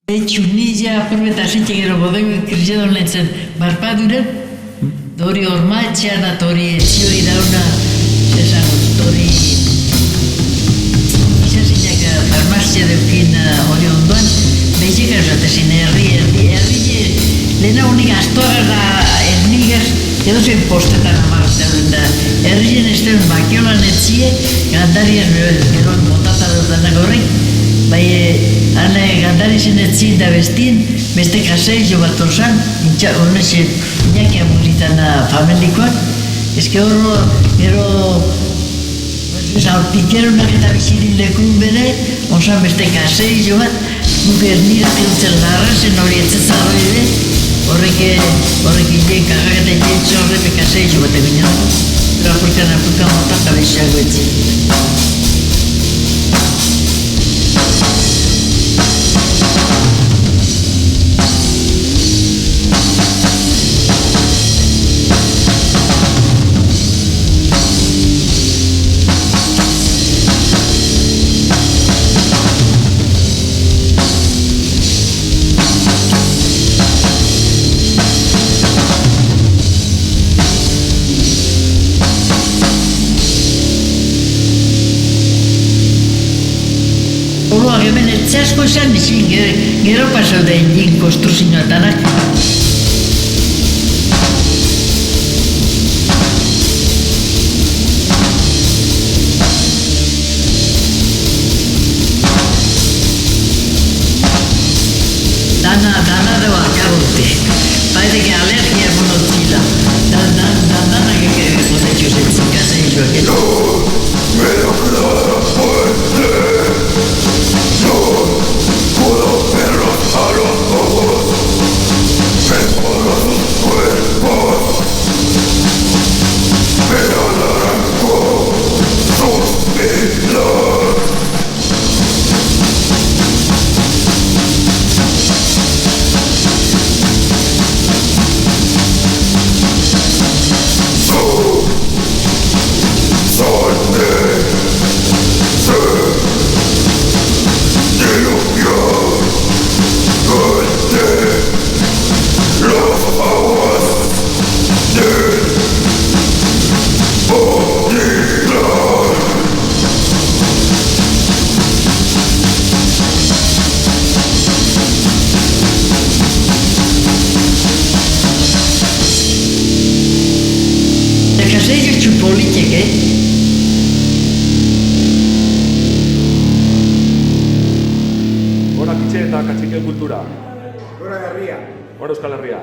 Txunizia apurbeta asitek gero bodegu krisedon lehentzen barpaduren, dori ormatxean eta hori etziori dauna, esan hori izazinak farmazia deukin hori ondoan, behizik erzatezin herri lehena honik astoagarra ernigaz, edo zen postetan amagaztearen da, herrien ez duen bakiolan etzie, gandarien gero motata dudanak horrek, bai, hane gandari zen etzien da bestin, beste kasei jo bat orzan, honese inakia mulitan familikoak, ezke horro, gero, pikeronak eta bizirin lekun bere, onzan beste kasei jo bat, guk ernigaz dutzen larra zen hori etzezarro ere, horrek inen kagak eta inen txorrepe kasei jo bat egin hau, pero apurkan motak abesiago etzien. Oroak hemen etzasko esan dizin, gero pasau da indin konstruzioetanak. Dana deu akabute, baiteke alergia monotzila, danak motetxo zentzin kasei joak. Kasei jo politek, Gora kitxe eta katxiken kultura. Gora herria. Gora Euskal Herria.